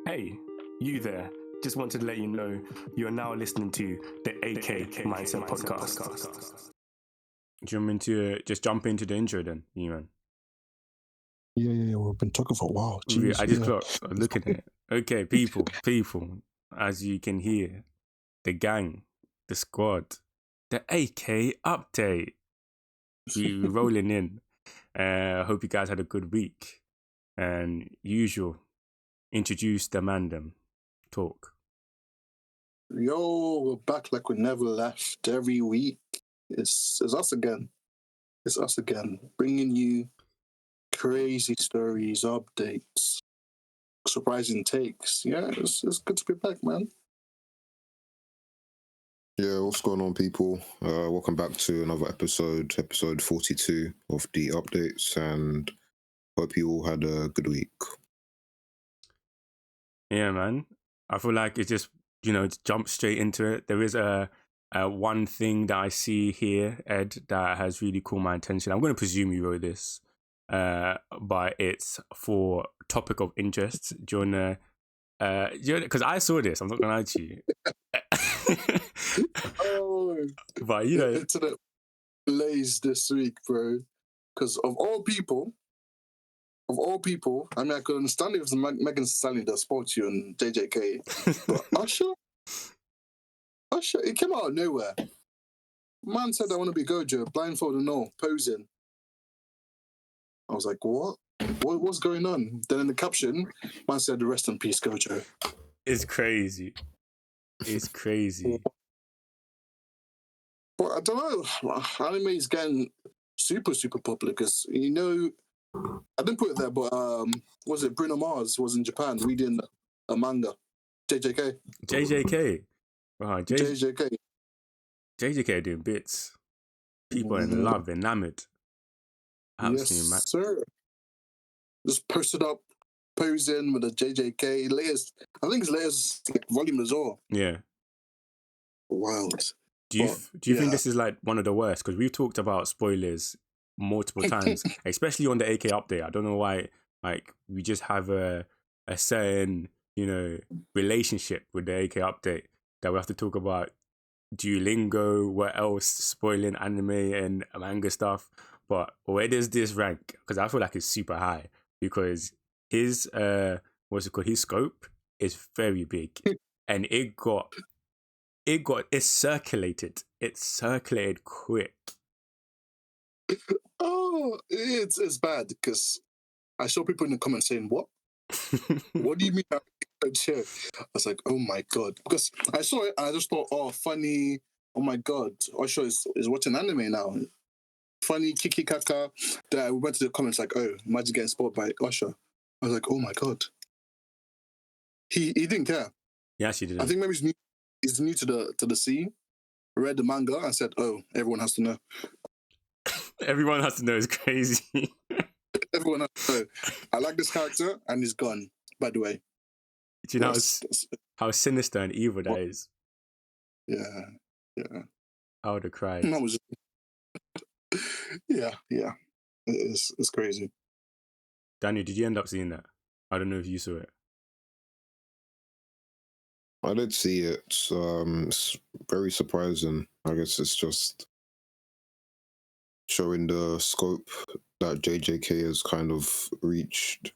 Hey, you there. Just wanted to let you know you are now listening to the AK Mindset Podcast. Do you want me to just jump into the intro then, Ewan? Yeah. We've been talking for a while. I just yeah. clocked. I'm looking at it. Okay, people. As you can hear, the gang, the squad, the AK update. We're rolling in. Hope you guys had a good week. And usual, introduce the mandem. Talk. Yo, we're back like we never left every week. It's us again. It's us again, bringing you crazy stories, updates, surprising takes. Yeah, it's good to be back, man. Yeah, what's going on, people? Welcome back to another episode 42 of the updates, and hope you all had a good week. Yeah, man. I feel like it's just, jump straight into it. There is a one thing that I see here, Ed, that has really caught my attention. I'm going to presume you wrote this, but it's for topic of interest. Do you want to, because I saw this, I'm not going to lie to you. But, the internet blazed this week, bro. Because of all people, I mean, I could understand if it was Megan Thee Stallion that spoke to you and JJK, but Usher, it came out of nowhere. Man said, I want to be Gojo, blindfolded and all, posing. I was like, what? What's going on? Then in the caption, man said, rest in peace, Gojo. It's crazy. But I don't know, anime is getting super, super popular because, I didn't put it there, but was it Bruno Mars was in Japan reading a manga? JJK. Wow, JJK. JJK doing bits. People in love, enamored. Absolutely, yes, man. sir. Just posted up, posing with a JJK latest. I think his latest volume as well. Yeah. Wild. Do you think this is like one of the worst? Because we've talked about spoilers multiple times, especially on the AK update. I don't know why. Like, we just have a certain relationship with the AK update that we have to talk about Duolingo, what else, spoiling anime and manga stuff. But where does this rank? Because I feel like it's super high because his his scope is very big, and it circulated quick. Oh, it's bad because I saw people in the comments saying, what? What do you mean? I was like, oh my God. Because I saw it and I just thought, oh, funny. Oh my God. Usher is watching anime now. Funny, kiki kaka. Then I went to the comments like, oh, imagine getting spoiled by Usher. I was like, oh my God. He didn't care. Yeah, she didn't. I think maybe he's new to the scene. Read the manga and said, oh, everyone has to know. Everyone has to know it's crazy. Everyone has to know. I like this character and he's gone, by the way. Do you know how sinister and evil that is? Yeah. I would have cried. Yeah. It's crazy. Daniel, did you end up seeing that? I don't know if you saw it. I did see it. It's very surprising. I guess it's just showing the scope that JJK has kind of reached.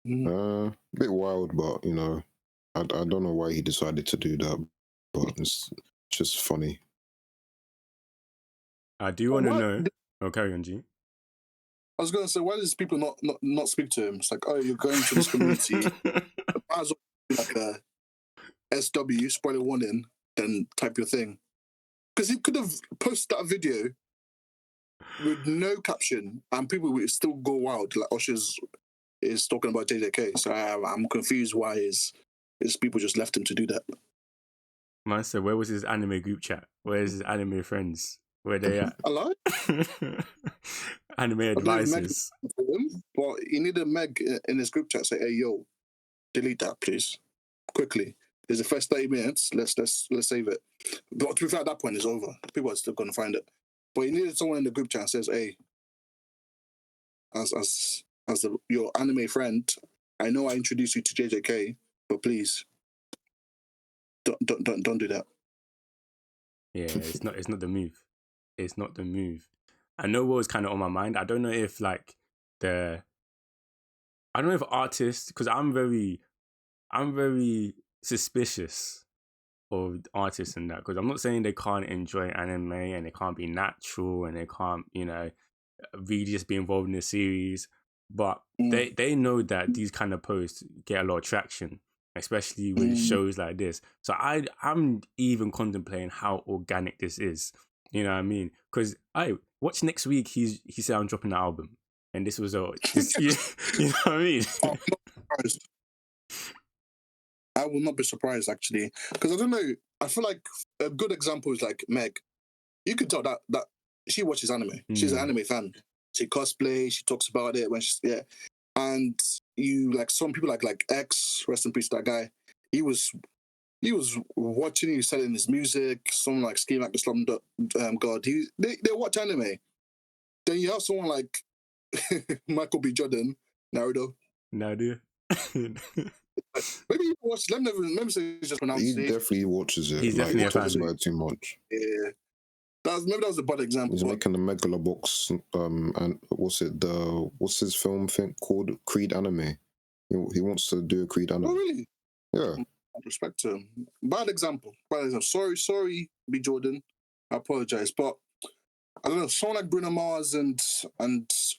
A bit wild, but I don't know why he decided to do that, but it's just funny. I do want to know. Oh, carry on, G. I was going to say, why does people not speak to him? It's like, oh, you're going to this community. Might as well be like a SW, spoiler warning, then type your thing. Because he could have posted that video with no caption and people would still go wild. Like Usher is talking about JJK. So I'm confused why is people just left him to do that. Man said, where was his anime group chat? Where's his anime friends? Where they at? Hello? Anime advisors. But he needed Meg in his group chat say, hey, yo, delete that, please. Quickly. There's the first 30 minutes. Let's save it. But to be fair, at that point, it's over. People are still going to find it. But he needed someone in the group chat that says, hey, as your anime friend, I know I introduced you to JJK, but please don't do that. Yeah, it's not the move. It's not the move. I know what was kind of on my mind. I don't know if like I don't know if artists, because I'm very suspicious of artists and that, because I'm not saying they can't enjoy anime and they can't be natural and they can't, really just be involved in the series, but they know that these kind of posts get a lot of traction, especially with shows like this. So I'm even contemplating how organic this is. You know what I mean? Because I watch next week. He said I'm dropping the album, and this was you know what I mean? I'm not surprised. I will not be surprised actually, because I don't know. I feel like a good example is like Meg. You could tell that she watches anime. She's an anime fan. She cosplays. She talks about it when she's And you like some people like X, rest in peace, that guy. He was watching. He was selling his music. Someone like Ski like the Slum God. They watch anime. Then you have someone like Michael B. Jordan, Naruto. Naruto. Maybe he watched. Let me say he's just pronounced. He definitely watches it. He's like, definitely he a fan. talks about it too much. Yeah. Maybe that was a bad example. He's making the Megalobox, and what's his film thing called? Creed anime. He wants to do a Creed anime. Oh really? Yeah. Respect to him. Bad example. Sorry, B. Jordan. I apologize, but I don't know. Someone like Bruno Mars and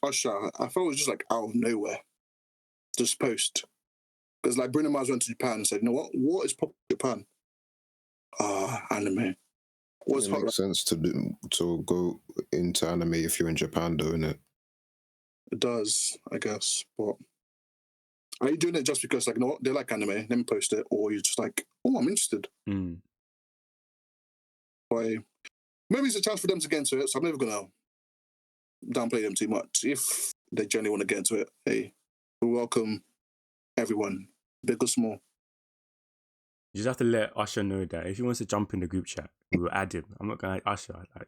Usher, I felt it was just like out of nowhere. Just post, because like Bruno Mars went to Japan and said, "You know what is popular in Japan? Anime." It makes sense to go into anime if you're in Japan, though, innit? It does, I guess. But are you doing it just because, like, you know what, they like anime, let me post it, or you're just like, oh, I'm interested? But maybe it's a chance for them to get into it, so I'm never gonna downplay them too much. If they genuinely want to get into it, hey, we welcome everyone, big or small. You just have to let Usher know that if he wants to jump in the group chat, we will add him. I'm not going to Usher. Like,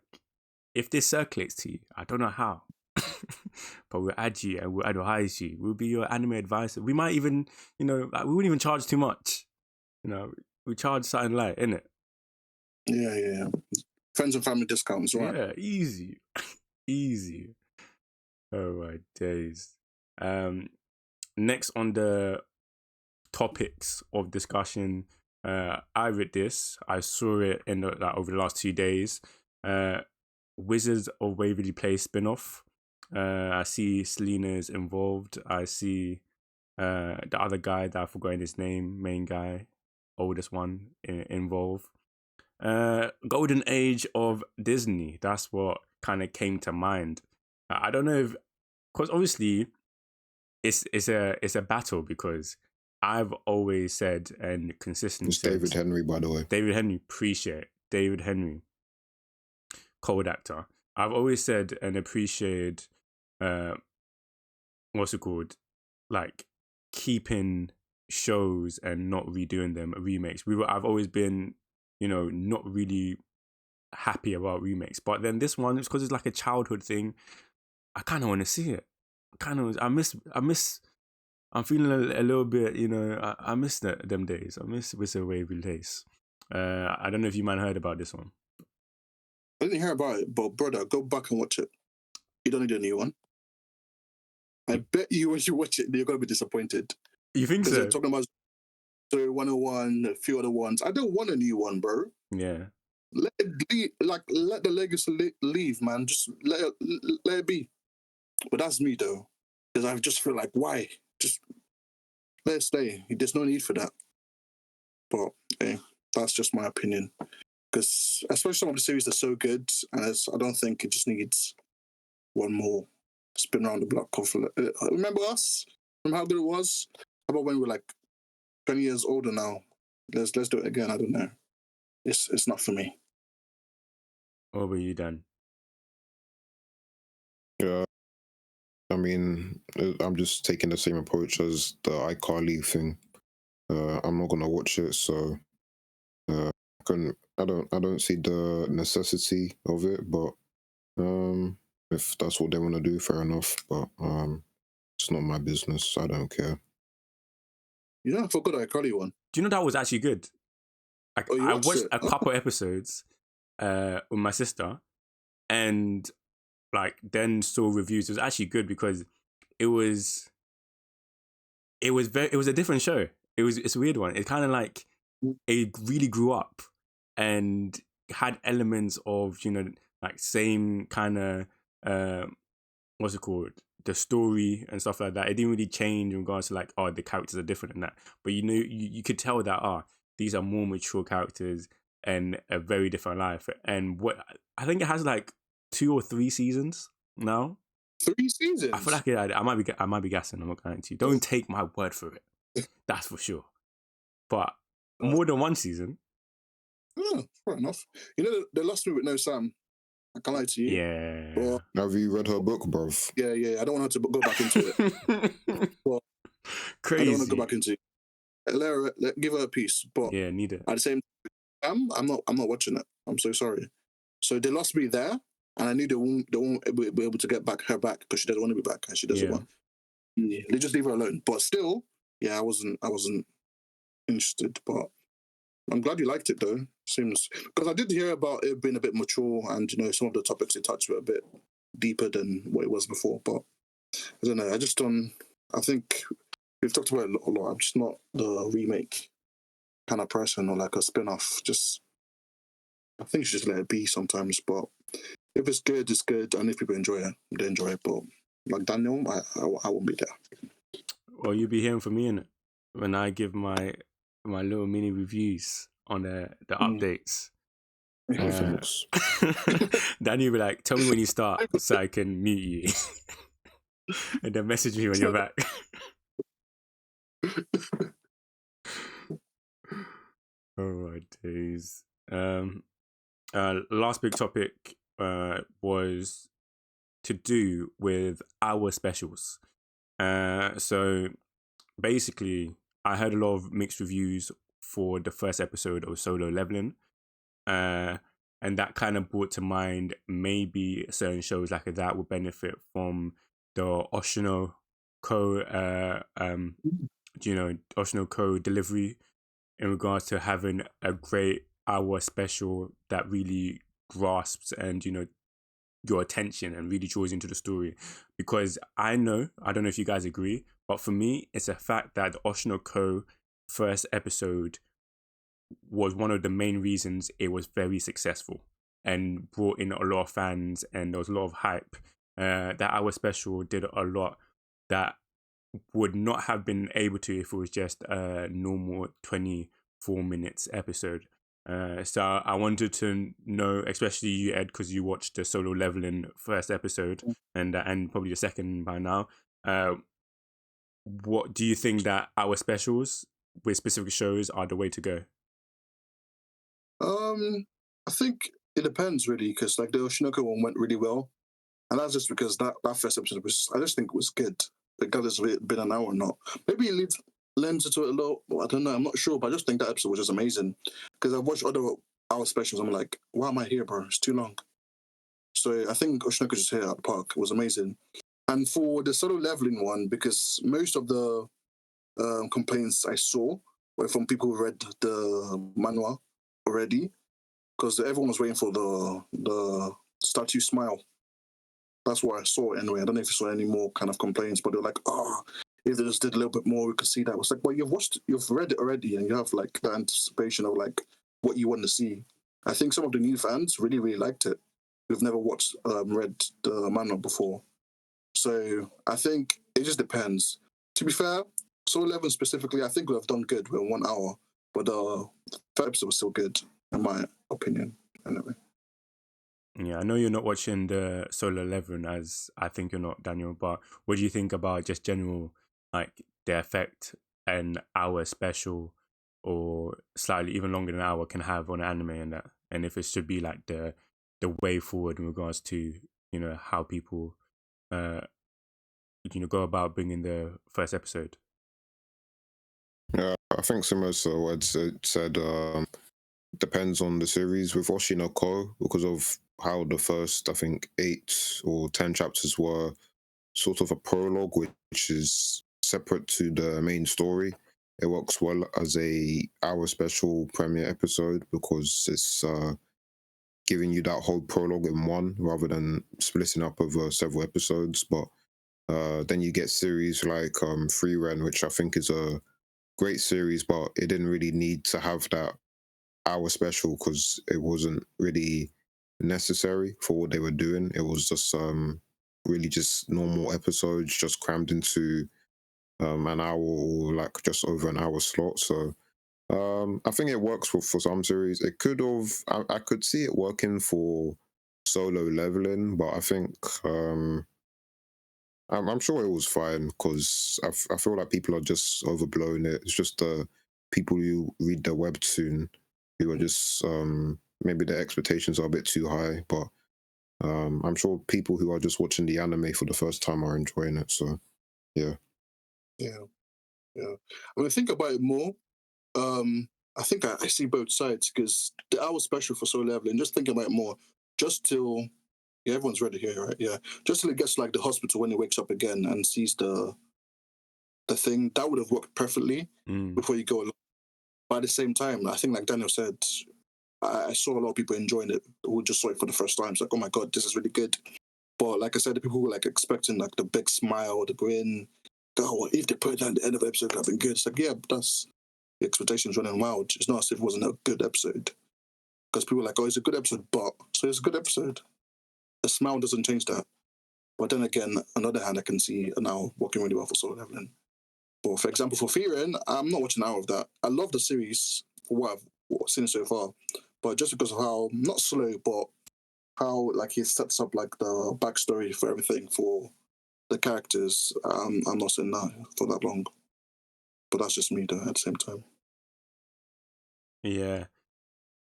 if this circulates to you, I don't know how, but we'll add you and we'll advise you. We'll be your anime advisor. We might even, like, we wouldn't even charge too much. We charge something light, innit? Yeah. Friends and family discounts, right? Yeah, easy. Easy. Oh my days. Next on the topics of discussion, I read this. I saw it over the last 2 days. Wizards of Waverly Place spin-off. I see Selena's involved. I see the other guy that I forgot his name, main guy, oldest one, involved. Golden Age of Disney. That's what kind of came to mind. I don't know if, because obviously it's a battle, because I've always said and consistently It's David Henry, by the way. David Henry, appreciate David Henry, cold actor. I've always said and appreciated what's it called, like keeping shows and not redoing them remakes. I've always been, not really happy about remakes, but then this one, it's because it's like a childhood thing. I kind of want to see it. I miss. I'm feeling a little bit, I miss them days. I miss Wizard Waverly Place. I don't know if you might have heard about this one. I didn't hear about it, but brother, go back and watch it. You don't need a new one. I bet you when you watch it, you're going to be disappointed. You think so? They're talking about Story 101, a few other ones. I don't want a new one, bro. Yeah. Let the legacy leave, man. Just let it be. But that's me, though. Because I just feel like, why? Just let it stay. There's no need for that. But hey, that's just my opinion. Because especially some of the series are so good, and I don't think it just needs one more spin around the block. Remember us? Remember how good it was? How about when we were like 20 years older now? Let's do it again. I don't know. It's not for me. What were you done? Yeah. I mean, I'm just taking the same approach as the iCarly thing. I'm not gonna watch it, so I don't see the necessity of it. But if that's what they want to do, fair enough. But it's not my business. I don't care. I forgot that iCarly one. Do you know that was actually good? Like, Oh, you I watched watched it? a couple episodes with my sister, and like then saw reviews. It was actually good because it was it was a different show. It's a weird one. It kind of like it really grew up and had elements of like same kind of what's it called, the story and stuff like that. It didn't really change in regards to like, oh, the characters are different and that, but you could tell that these are more mature characters and a very different life. And what I think it has like 2 or 3 seasons now. 3 seasons. I feel like I might be gassing. I'm not going to. Don't take my word for it. That's for sure. But more than 1 season. Oh, fair enough. They lost me with no Sam. I can't lie to you. Yeah. But, have you read her book, bruv? Yeah. I don't want her to go back into it. But Crazy. I don't want to go back into it. Give her a piece. But yeah, need it. at the same time, I'm not watching it. I'm so sorry. So they lost me there, and I knew they won't be able to get her back because she doesn't want to be back and she doesn't want. Yeah, they just leave her alone. But still, yeah, I wasn't interested. But I'm glad you liked it though. Seems because I did hear about it being a bit mature and some of the topics it touched were a bit deeper than what it was before. But I don't know. I just don't. I think we've talked about it a lot. I'm just not the remake kind of person or like a spin-off. I think you should just let it be sometimes. But if it's good, it's good, and if people enjoy it, they enjoy it. But like Daniel, I won't be there. Well, you'll be hearing from me in it when I give my little mini reviews on the updates. Thanks. Then you'll be like, tell me when you start so I can mute you. And then message me when you're back. Oh my days. Last big topic was to do with our specials. So basically, I heard a lot of mixed reviews for the first episode of Solo Leveling. And that kind of brought to mind maybe certain shows like that would benefit from the Oshino Oshino Co delivery in regards to having a great hour special that really grasps and your attention and really draws into the story. Because I don't know if you guys agree, but for me it's a fact that the Oshino Co first episode was one of the main reasons it was very successful and brought in a lot of fans, and there was a lot of hype. That hour special did a lot that would not have been able to if it was just a normal 24 minutes episode. So I wanted to know, especially you, Ed, because you watched the Solo Leveling first episode and probably the second by now. What do you think that our specials with specific shows are the way to go? I think it depends really, because like the Oshinoko one went really well, and that's just because that first episode I just think it was good. Regardless of it been an hour or not, maybe it lends into it a lot. I don't know. I'm not sure, but I just think that episode was just amazing. Because I've watched other hour specials, I'm like, why am I here, bro? It's too long. So I think Oshinoko just hit it at the park. It was amazing. And for the Solo Leveling one, because most of the complaints I saw were from people who read the manhwa already, because everyone was waiting for the statue smile. That's what I saw anyway. I don't know if you saw any more kind of complaints, but they're like, if they just did a little bit more, we could see that. I was like, well, you've read it already, and you have like the anticipation of like what you want to see. I think some of the new fans really, really liked it. Who've never read the manhwa before. So I think it just depends. To be fair, Soul 11 specifically, I think we have done good. We're 1 hour, but the third episode was still good, in my opinion. Anyway. Yeah, I know you're not watching the Solo 11, as I think you're not, Daniel, but what do you think about just general, like, the effect an hour special or slightly even longer than an hour can have on anime and that? And if it should be, like, the way forward in regards to, how people, go about bringing the first episode? Yeah, I think similar to what said, depends on the series with Oshinoko, because of how the first, I think, 8 or 10 chapters were sort of a prologue, which is separate to the main story. it works well as a hour special premiere episode because it's giving you that whole prologue in one rather than splitting up over several episodes. But then you get series like Free Ren, which I think is a great series, but it didn't really need to have that hour special because it wasn't really necessary for what they were doing. It was just really just normal episodes just crammed into an hour or like just over an hour slot. So I think it works for some series. It could have I could see it working for Solo Leveling, but I think I'm sure it was fine because I feel like people are just overblowing it. It's just the people who read the webtoon who are just maybe their expectations are a bit too high, but I'm sure people who are just watching the anime for the first time are enjoying it. So yeah. Yeah. When I think about it more, I think I see both sides because the hour special for Solo Leveling, just thinking about it more, just till everyone's ready here, right? Yeah. Just till it gets to like the hospital when he wakes up again and sees the thing, that would have worked perfectly before you go along. But at the same time, I think like Daniel said, I saw a lot of people enjoying it who just saw it for the first time. It's like, oh my god, this is really good. But like I said, the people who were like expecting like the big smile, the grin, oh, if they put it at the end of the episode, it would have been good. It's like, yeah, but that's the expectations running wild. It's not as if it wasn't a good episode. Because people are like, oh, it's a good episode, but so it's a good episode. The smile doesn't change that. But then again, on the other hand, I can see now working really well for Solo Leveling. But for example, for Fearing, I'm not watching an hour of that. I love the series for what I've seen so far. But just because of how, not slow, but how like he sets up like the backstory for everything for the characters, I'm not saying that for that long. But that's just me though at the same time. Yeah.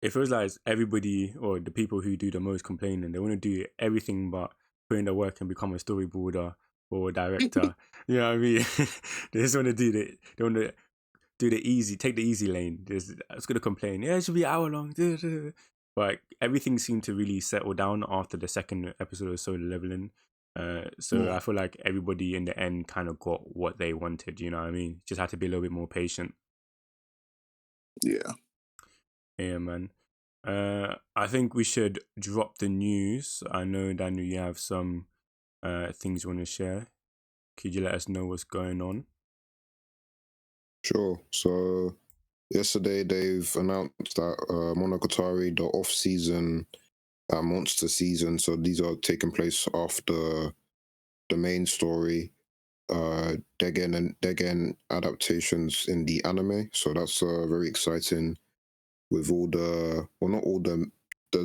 It feels like everybody or the people who do the most complaining, they want to do everything but put in the work and become a storyboarder or a director. You know what I mean? They just want to they want to do the easy, take the easy lane. I was going to complain, yeah, it should be an hour long. But everything seemed to really settle down after the second episode of Solo Leveling. So I feel like everybody in the end kind of got what they wanted, you know what I mean? Just had to be a little bit more patient. Yeah. Yeah, man. I think we should drop the news. I know, Daniel, you have some things you want to share. Could you let us know what's going on? Sure. So yesterday they've announced that Monogatari, the off-season monster season. So these are taking place after the main story. They're getting adaptations in the anime. So that's very exciting. With all not all the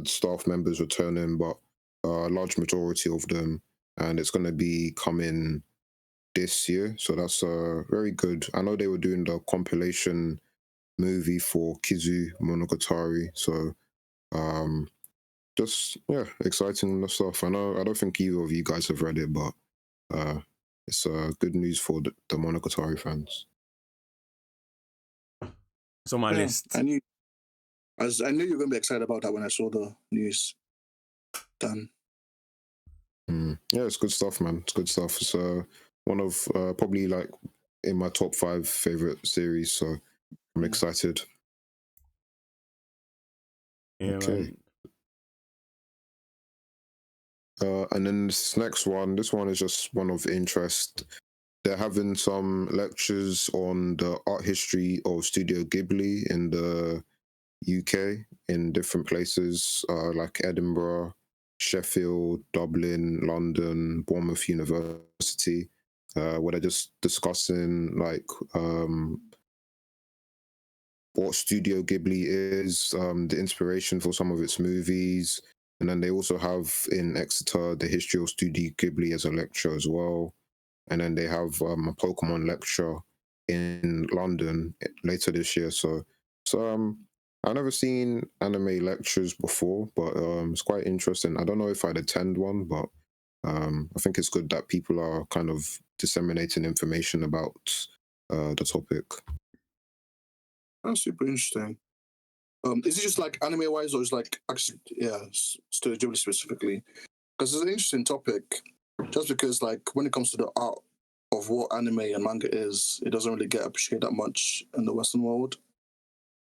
staff members returning, but a large majority of them, and it's going to be coming this year. So that's very good. I know they were doing the compilation movie for Kizu Monogatari, so just exciting stuff. I don't think either of you guys have read it, but it's good news for the Monogatari fans. It's on my list. I knew you were gonna be excited about that when I saw the news. Done. Yeah, it's good stuff, man. It's good stuff. It's one of probably like in my top 5 favorite series, so I'm excited. Yeah, okay. And then this next one, this one is just one of interest. They're having some lectures on the art history of Studio Ghibli in the UK in different places like Edinburgh, Sheffield, Dublin, London, Bournemouth University, where they're just discussing like what Studio Ghibli is, the inspiration for some of its movies, and then they also have in Exeter the history of Studio Ghibli as a lecture as well, and then they have a Pokemon lecture in London later this year. So I've never seen anime lectures before, but it's quite interesting. I don't know if I'd attend one, but I think it's good that people are kind of disseminating information about the topic. That's super interesting. Is it just like anime wise, or is like actually, Studio Ghibli specifically? Because it's an interesting topic. Just because, like, when it comes to the art of of what anime and manga is, it doesn't really get appreciated that much in the Western world.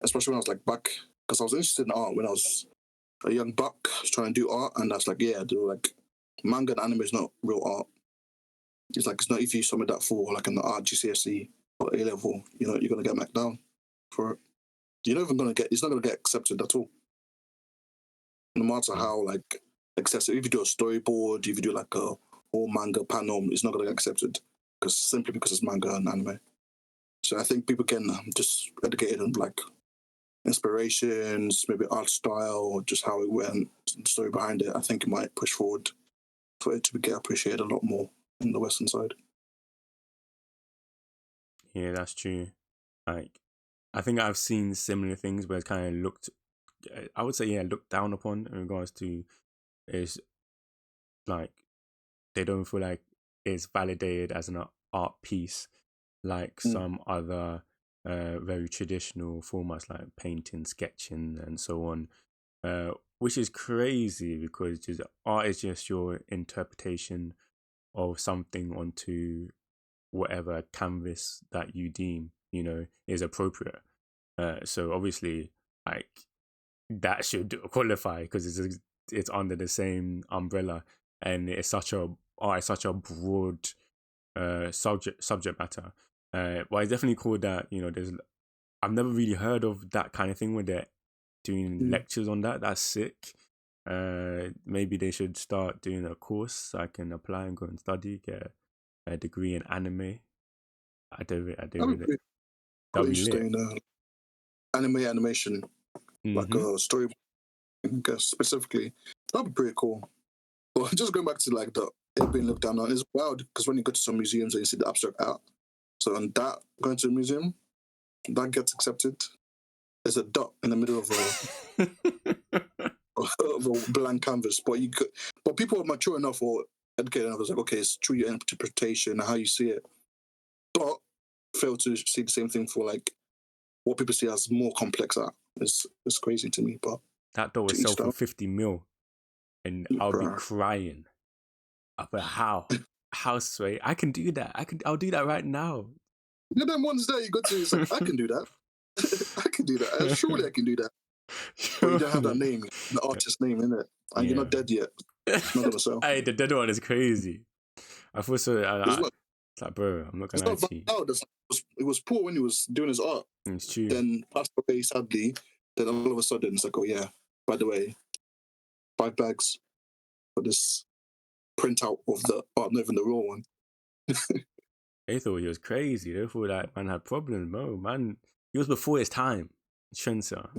Especially when I was like back, because I was interested in art when I was a young buck. I was trying to do art, and that's like, yeah, dude, like manga and anime is not real art. It's like, it's not if you submit that for like an art GCSE or A level, you know, you're gonna get marked down for it. You're not even gonna get. It's not gonna get accepted at all. No matter how like excessive. If you do a storyboard, if you do like a whole manga panel, it's not gonna get accepted simply because it's manga and anime. So I think people can just educated on like inspirations, maybe art style, just how it went, the story behind it. I think it might push forward for it to get appreciated a lot more in the Western side. Yeah, that's true. Like, I think I've seen similar things where it's kind of looked, I would say, yeah, looked down upon in regards to is like they don't feel like it's validated as an art piece like some other very traditional formats like painting, sketching, and so on. Which is crazy because just art is just your interpretation of something onto whatever canvas that you deem, is appropriate. So obviously, like that should qualify because it's under the same umbrella, and it's such a broad subject matter. But it's definitely cool that I've never really heard of that kind of thing where they're doing lectures on that. That's sick. Maybe they should start doing a course so I can apply and go and study, get a degree in anime. I do it. That'd be interesting. Animation, like a story, I guess specifically. That'd be pretty cool. But just going back to like it being looked down on, it's wild because when you go to some museums and you see the abstract art, so on that going to a museum, that gets accepted. There's a dot in the middle of a blank canvas, but people are mature enough or educated enough. It's like, okay, it's through your interpretation and how you see it, but fail to see the same thing for like what people see as more complex art. It's crazy to me, but that dot was sold for 50 mil, and I'll be crying. But how Sway? I can do that. I'll do that right now. You know them ones there you go to. It's like I can do that. I can do that. Surely I can do that. But you don't have that name, the artist name in it, and you're not dead yet. It's not gonna sell. Hey, the dead one is crazy. I thought so. It's like, bro, I'm not gonna lie to you. It was poor when he was doing his art. It's true. Then passed away sadly. Then all of a sudden it's like, oh yeah, by the way, 5 bags for this printout of the art, not even the raw one. They thought he was crazy. They thought that man had problems. No, man, he was before his time. Trendsetter.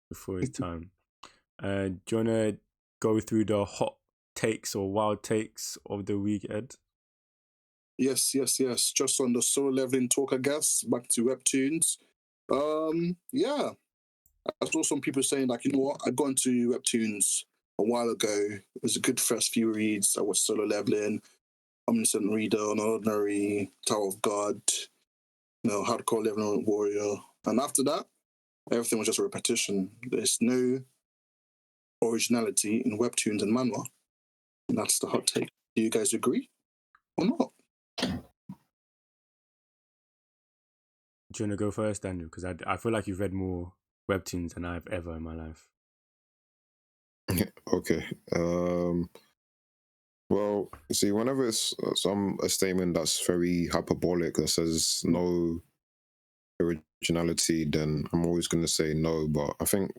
Before his time. Do you want to go through the hot takes or wild takes of the week, Ed? Yes. Just on the Solo Leveling talk, I guess. Back to Webtoons. Yeah. I saw some people saying, like, you know what? I got into Webtoons a while ago. It was a good first few reads. I was Solo Leveling, Omniscient Reader, Unordinary, Tower of God, Hardcore Leveling Warrior. And after that, everything was just a repetition. There's no originality in Webtoons and manhwa. And that's the hot take. Do you guys agree or not? Do you want to go first, Daniel? Because I feel like you've read more Webtoons than I've ever in my life. Okay. Well, see, whenever it's a statement that's very hyperbolic that says no originality, then I'm always going to say no. But I think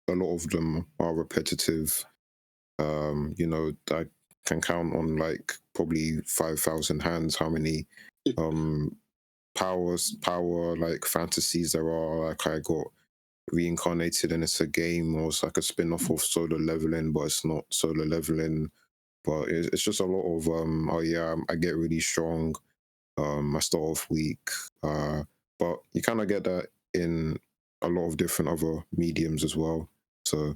a lot of them are repetitive. I can count on like probably 5,000 hands how many power like fantasies there are. Like I got reincarnated and it's a game, or it's like a spin-off of Solo Leveling, but it's not Solo Leveling. But it's just a lot of I get really strong, I start off weak, but you kind of get that in a lot of different other mediums as well. So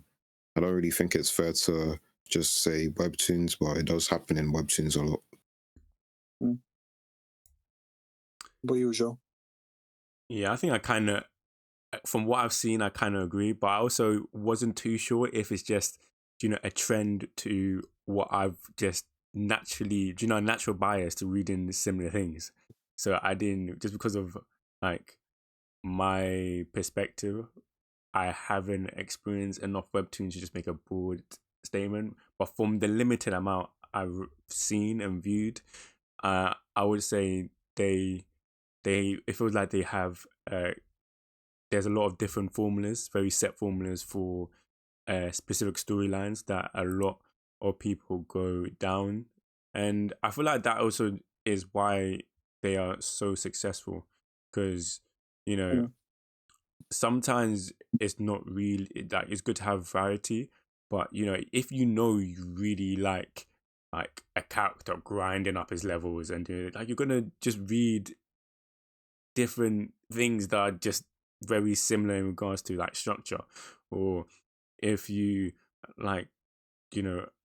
I don't really think it's fair to just say Webtoons, but it does happen in Webtoons a lot. What usual? Yeah, I think I kind of, from what I've seen, I kind of agree, but I also wasn't too sure if it's just, a trend to what I've just naturally, a natural bias to reading similar things. So I didn't, just because of like my perspective, I haven't experienced enough webtoons to just make a broad statement. But from the limited amount I've seen and viewed, I would say it feels like they have there's a lot of different formulas, very set formulas for specific storylines that a lot of people go down, and I feel like that also is why they are so successful, because sometimes it's not really like, it's good to have variety, but if you really like a character grinding up his levels, and you're gonna just read different things that are just very similar in regards to like structure. Or if you like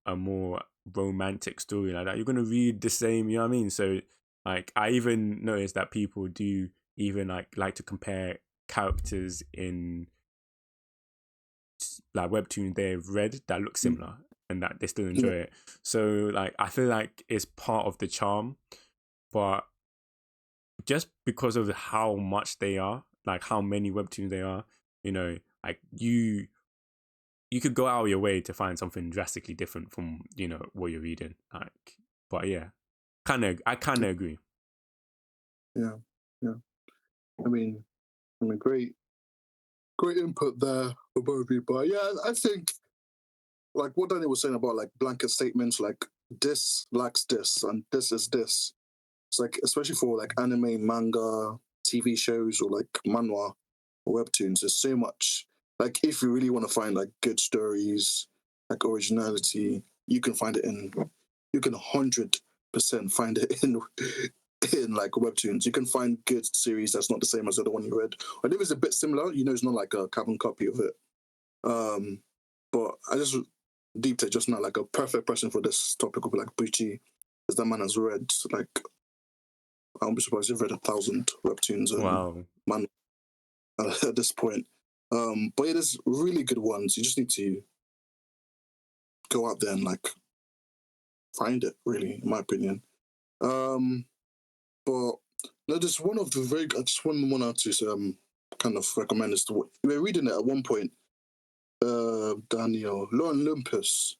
a more romantic story like that, you're gonna read the same, you know what I mean? So like, I even noticed that people do even like to compare characters in like webtoons they've read that look similar and that they still enjoy it. So like, I feel like it's part of the charm, but just because of how much they are, like how many webtoons they are, like you could go out of your way to find something drastically different from what you're reading. Like, but yeah, I kind of agree. Yeah. I mean, great input there for both of you. But yeah, I think like what Danny was saying about like blanket statements, like this lacks this and this is this. It's like, especially for like anime, manga, TV shows, or like manhwa or webtoons, there's so much. Like, if you really want to find like good stories, like originality, you can find it in. You can 100% find it in like webtoons. You can find good series that's not the same as the other one you read, or if it's a bit similar, it's not like a carbon copy of it. But I just deep it just now, like a perfect person for this topic would be like Bucci, because that man has read like, I won't be surprised you've read 1,000 webtoons. Wow. Man, at this point. But yeah, there's really good ones. You just need to go out there and like find it, really, in my opinion. But no, there's one of the I just want to kind of recommend this. We were reading it at one point. Daniel, Law and Olympus.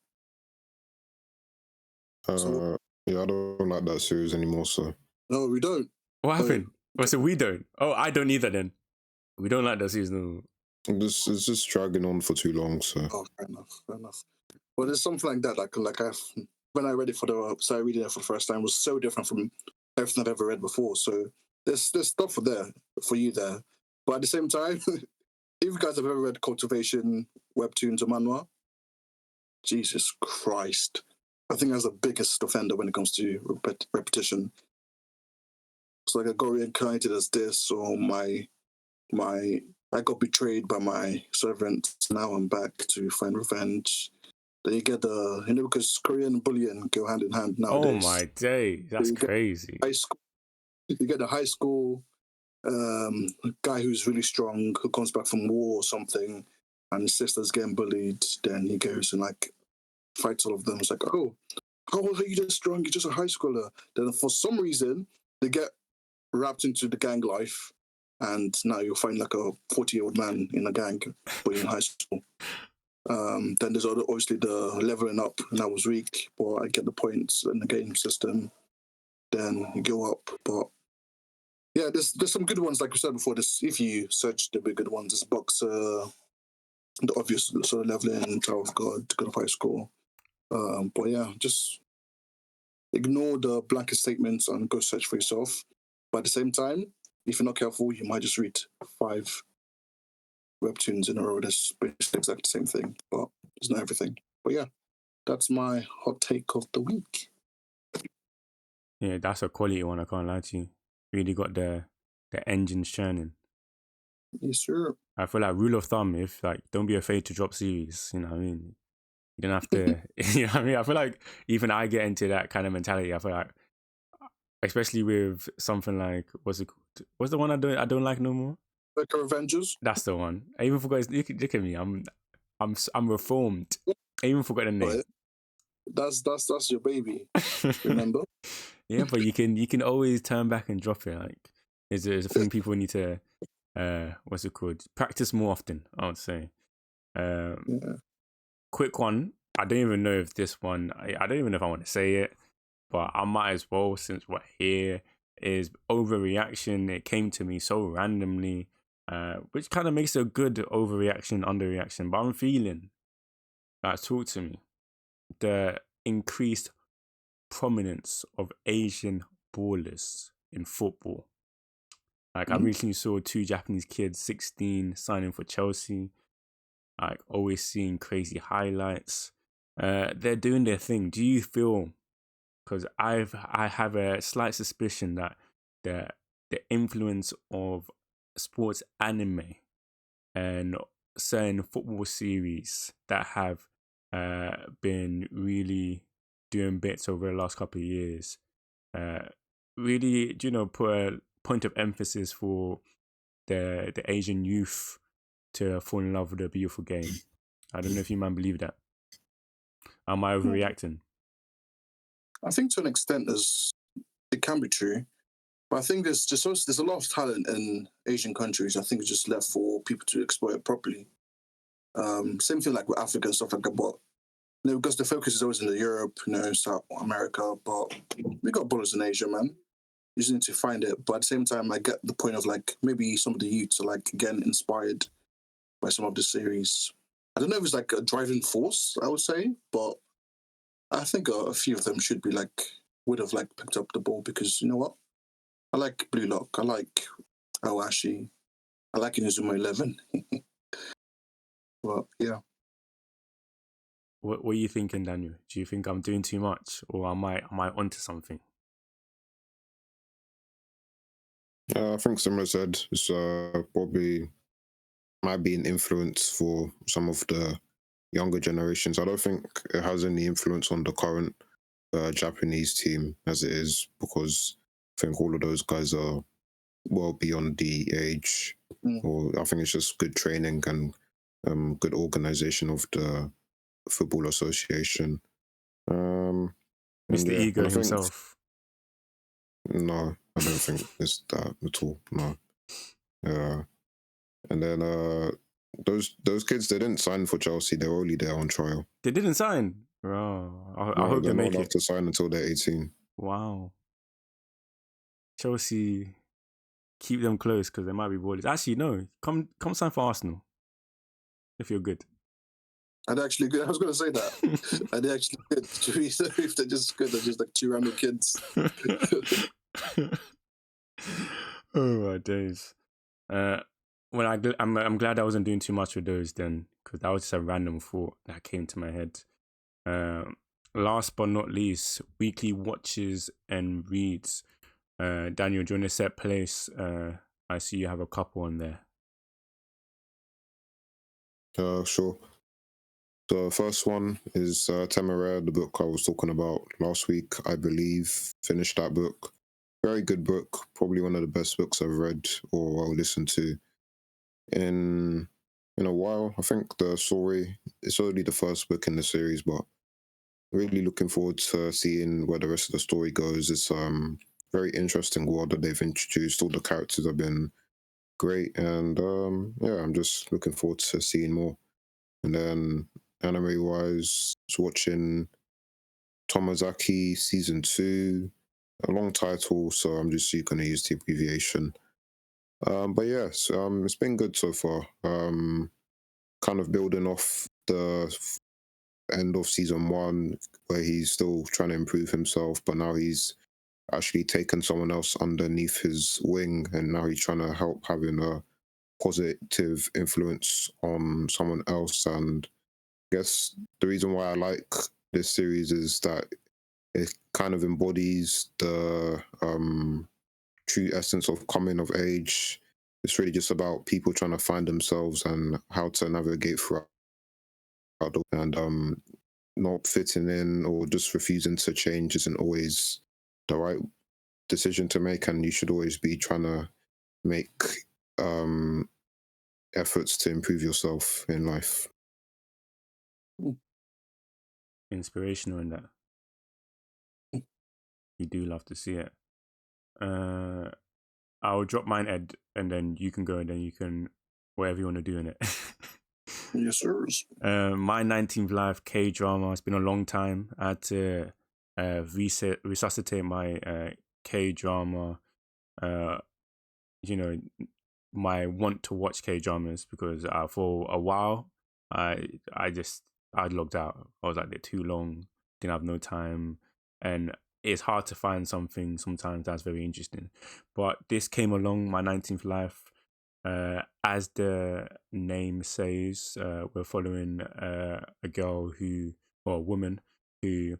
Yeah, I don't like that series anymore, so. No, we don't. What happened? So we don't. Oh, I don't either then. We don't like that season. It's just dragging on for too long, so. Oh, fair enough. But there's something like that, when I read it started reading it for the first time, it was so different from everything I've ever read before. So there's stuff for you there. But at the same time, if you guys have ever read Cultivation, Webtoons, or Manhwa, Jesus Christ, I think that's the biggest offender when it comes to repetition. It's like I got reincarnated as this, or I got betrayed by my servant. Now I'm back to find revenge. Then you get because Korean and bullying go hand in hand nowadays. Oh my day, that's crazy. You get the high school guy who's really strong, who comes back from war or something, and his sister's getting bullied. Then he goes and like fights all of them. It's like, oh, how are you just strong? You're just a high schooler. Then for some reason, they get wrapped into the gang life, and now you'll find like a 40-year-old man in a gang, but in high school. Then there's obviously the leveling up, and that was weak, but I get the points in the game system. Then you go up, but yeah, there's some good ones, like we said before. If you search the big good ones, there's Boxer, the obvious sort of leveling, Tower of God, good high score. But yeah, just ignore the blanket statements and go search for yourself. But at the same time, if you're not careful, you might just read 5 webtoons in a row. That's basically the exact same thing, but it's not everything. But yeah, that's my hot take of the week. Yeah, that's a quality one, I can't lie to you. Really got the engines churning. Yes, sir. I feel like rule of thumb, if like, don't be afraid to drop series, you know what I mean? You don't have to, you know what I mean? I feel like even I get into that kind of mentality. I feel like, especially with something like, what's the one I don't like no more? Like Avengers? That's the one. I even forgot, look at me, I'm reformed. I even forgot the name. That's your baby. Remember? Yeah, but you can always turn back and drop it. Like, it's a thing people need to what's it called? Practice more often, I would say. Yeah. Quick one. I don't even know if this one. I don't even know if I want to say it, but I might as well since we're here. Is Overreaction. It came to me so randomly, which kind of makes it a good overreaction, underreaction. But I'm feeling that talk to me. The increased prominence of Asian ballers in football. Like, I recently saw 2 Japanese kids, 16, signing for Chelsea. Like, always seeing crazy highlights. They're doing their thing. Do you feel? Because I have a slight suspicion that the influence of sports anime and certain football series that have been really doing bits over the last couple of years, really, put a point of emphasis for the Asian youth to fall in love with the beautiful game. I don't know if you man believe that. Am I overreacting? I think to an extent it can be true. But I think there's a lot of talent in Asian countries. I think it's just left for people to exploit it properly. Same thing like with Africa and stuff like that. But because the focus is always in Europe, South America. But we got ballers in Asia, man. You just need to find it. But at the same time, I get the point of like maybe some of the youths are like getting inspired by some of the series. I don't know if it's like a driving force, I would say, but I think a few of them would have like picked up the ball because you know what? I like Blue Lock. I like Awashi. I like Inazuma 11. Well, yeah. What are you thinking, Daniel? Do you think I'm doing too much, or am I onto something? I think similar said it's probably might be an influence for some of the younger generations. I don't think it has any influence on the current Japanese team as it is because I think all of those guys are well beyond the age. Or I think it's just good training and good organization of the football association. Mr. Ego himself. No, I don't think it's that at all. No. And then those kids, they didn't sign for Chelsea. They were only there on trial. They didn't sign. Oh, I hope they're they not make allowed it to sign until they're 18. Wow. Chelsea, keep them close because they might be ballers. Actually, no. Come sign for Arsenal if you're good. Are they actually good? I was going to say that. Are they actually good? If they're just good, they're just like 2 random kids. Oh my days. I'm glad I wasn't doing too much with those then, because that was just a random thought that came to my head. Last but not least, weekly watches and reads. Daniel, do you want to set place? I see you have a couple on there. Sure. The first one is Temeraire, the book I was talking about last week, I believe. Finished that book. Very good book. Probably one of the best books I've read or I'll listen to in a while. I think the story, it's only the first book in the series, but really looking forward to seeing where the rest of the story goes. It's very interesting world that they've introduced. All the characters have been great, and I'm just looking forward to seeing more. And then anime-wise, just watching Tomozaki Season 2, a long title, so I'm just going to use the abbreviation. But yes, it's been good so far. Kind of building off the end of Season 1, where he's still trying to improve himself, but now he's actually taken someone else underneath his wing, and now he's trying to help having a positive influence on someone else. And I guess the reason why I like this series is that it kind of embodies the true essence of coming of age. It's really just about people trying to find themselves and how to navigate throughout and not fitting in or just refusing to change isn't always the right decision to make, and you should always be trying to make efforts to improve yourself in life. inspirational in that. You do love to see it. I'll drop mine, Ed, and then you can go, and then you can whatever you want to do in it. Yes, sir. My 19th life K-drama. It's been a long time. I had to resuscitate my K-drama. My want to watch K-dramas, because for a while I'd logged out. I was like, they're too long, didn't have no time, and it's hard to find something sometimes that's very interesting. But this came along, my 19th life. As the name says, we're following a woman who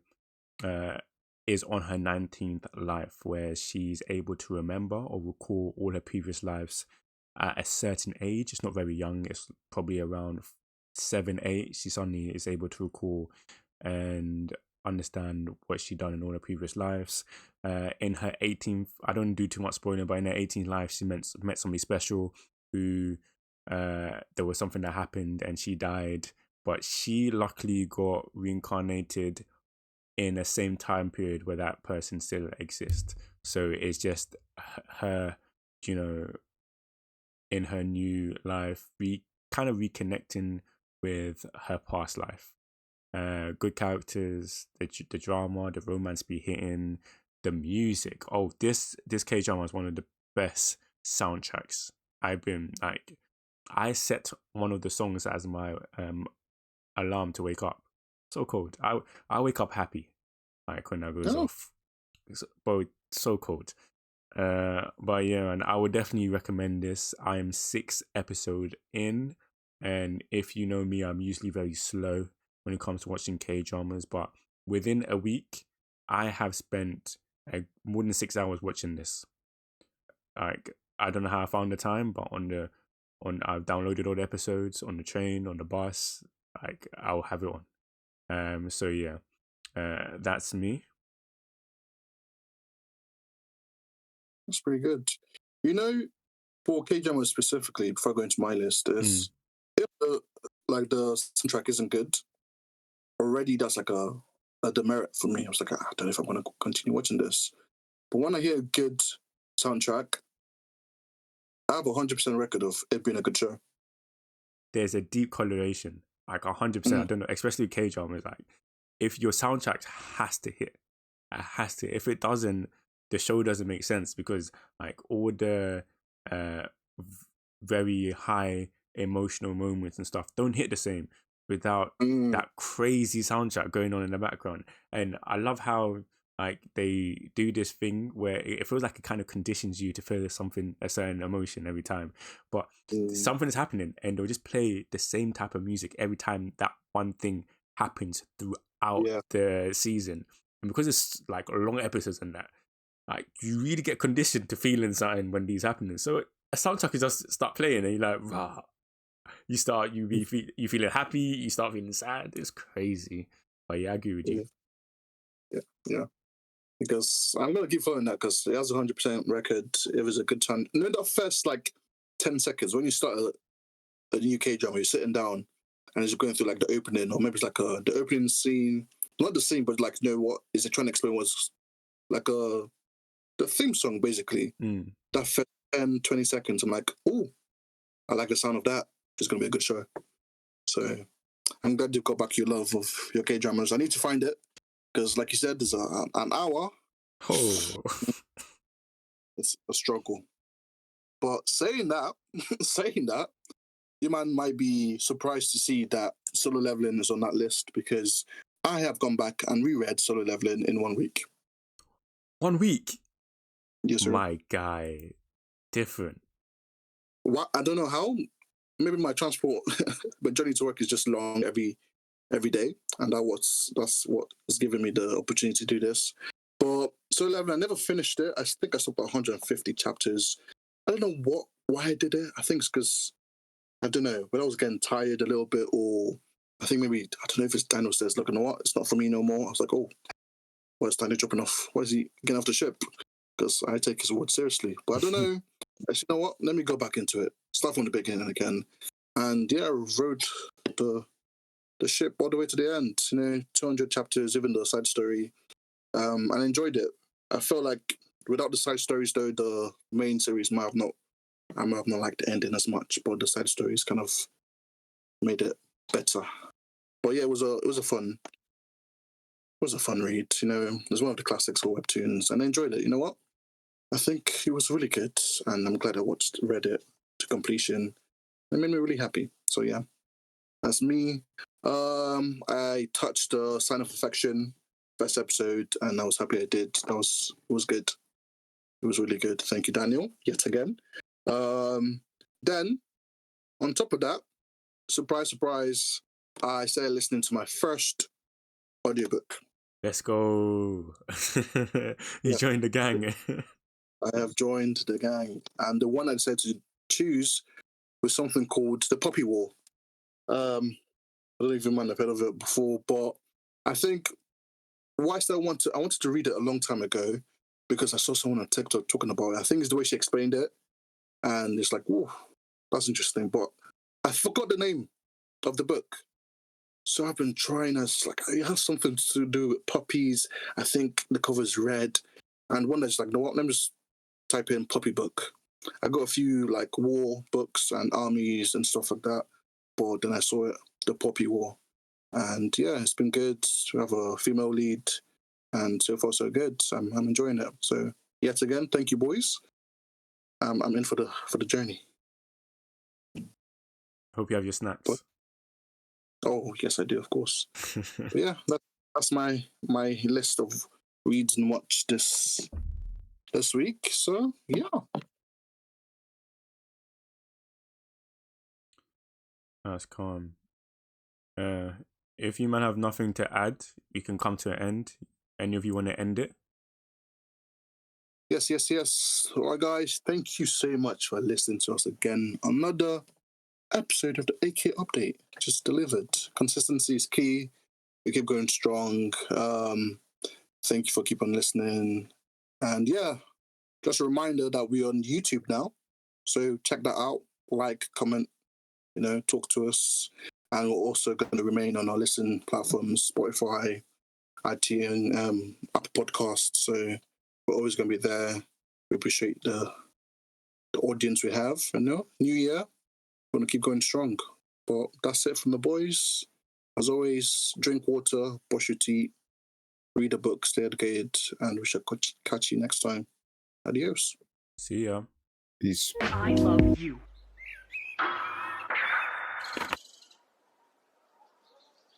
is on her 19th life, where she's able to remember or recall all her previous lives at a certain age. It's not very young, it's probably around 7, 8. She suddenly is able to recall and understand what she'd done in all her previous lives. In her 18th, I don't do too much spoiling, but in her 18th life, she met somebody special who there was something that happened and she died, but she luckily got reincarnated in the same time period where that person still exists. So it's just her, in her new life, kind of reconnecting with her past life. Good characters, the drama, the romance be hitting, the music. Oh, this K-drama is one of the best soundtracks. I set one of the songs as my alarm to wake up. So cold. I wake up happy, like when that goes off. But so cold. But yeah, and I would definitely recommend this. I am 6 episodes in, and if you know me, I'm usually very slow when it comes to watching K-dramas, but within a week, I have spent more than 6 hours watching this. Like, I don't know how I found the time, but I've downloaded all the episodes on the train, on the bus. Like, I'll have it on. So yeah, that's me. That's pretty good. For K-drama specifically, before I go into my list, is if the soundtrack isn't good, already that's like a demerit for me. I was like, I don't know if I'm going to continue watching this. But when I hear a good soundtrack, I have a 100% record of it being a good show. There's a deep correlation, like 100%. I don't know, especially K-dramas. Like, if your soundtrack has to hit, it has to. If it doesn't, the show doesn't make sense, because like all the very high emotional moments and stuff don't hit the same without that crazy soundtrack going on in the background. And I love how like they do this thing where it feels like it kind of conditions you to feel a certain emotion every time, but something is happening and they'll just play the same type of music every time that one thing happens throughout the season. And because it's like long episodes and that, like, you really get conditioned to feeling something when these happening. So a soundtrack is just start playing and you're like, rah. You feeling happy, you start feeling sad. It's crazy. But yeah, I agree with you. Yeah. Because I'm gonna keep following that, because it has a 100% record. It was a good time. And then the first 10 seconds when you start a new K-drama, you're sitting down and it's going through like the opening, or maybe it's like the opening scene, not the scene, but like what is it trying to explain was like the theme song basically. That first 10, 20 seconds, I'm like, oh, I like the sound of that. It's gonna be a good show. So I'm glad you've got back your love of your K-dramas. I need to find it, because like you said, there's an hour. Oh. It's a struggle. But saying that, your man might be surprised to see that Solo Leveling is on that list, because I have gone back and reread Solo Leveling in 1 week. 1 week? Yes, sir. My guy. Different. What? I don't know how. Maybe my transport, my journey to work is just long every day, and that's what has given me the opportunity to do this. But Solo Leveling, I never finished it. I think I saw about 150 chapters. I don't know why I did it. I think it's because, I don't know, but I was getting tired a little bit, or I think maybe, I don't know if it's Daniel says, look, you know what, it's not for me no more. I was like, oh, why is Daniel dropping off? Why is he getting off the ship? Because I take his word seriously. But I don't know. I said, you know what, let me go back into it. Start from the beginning again. And yeah, I wrote the the ship all the way to the end. 200 chapters, even the side story, and I enjoyed it. I felt like without the side stories, though, the main series I might have not liked the ending as much, but the side stories kind of made it better. But yeah, it was a fun read. It was one of the classics for Webtoons, and I enjoyed it. You know what? I think it was really good, and I'm glad I read it to completion. It made me really happy. So yeah, that's me. I touched the Sign of Affection first episode, and I was happy I did. It was good. It was really good. Thank you, Daniel, yet again. Then, on top of that, surprise, surprise, I started listening to my first audiobook. Let's go. You joined the gang. I have joined the gang, and the one I decided to choose was something called The Puppy War. I don't even mind I've heard of it before, but I think whilst I wanted to read it a long time ago because I saw someone on TikTok talking about it. I think it's the way she explained it, and it's like, whoa, that's interesting. But I forgot the name of the book, so I've been trying to it has something to do with puppies. I think the cover's red, and one that's like, you know what? Let me just type in puppy book. I got a few like war books and armies and stuff like that, but then I saw it, The Puppy War, and yeah, it's been good. We have a female lead, and so far so good. I'm enjoying it. So yet again, thank you, boys. I'm in for the journey. Hope you have your snacks. But, oh yes, I do, of course. But yeah, that's my list of reads and watch this week. So yeah. That's calm. If you man have nothing to add, we can come to an end. Any of you want to end it? Yes. All right, guys. Thank you so much for listening to us again. Another episode of the AK Update just delivered. Consistency is key. We keep going strong. Thank you for keep on listening. And yeah, just a reminder that we're on YouTube now. So check that out. Like, comment, talk to us. And we're also going to remain on our listen platforms, Spotify, iTunes, Apple Podcasts. So we're always going to be there. We appreciate the audience we have. And new year, we're going to keep going strong. But that's it from the boys. As always, drink water, brush your teeth, read a book, stay educated, and we shall catch you next time. Adios. See ya. Peace. I love you.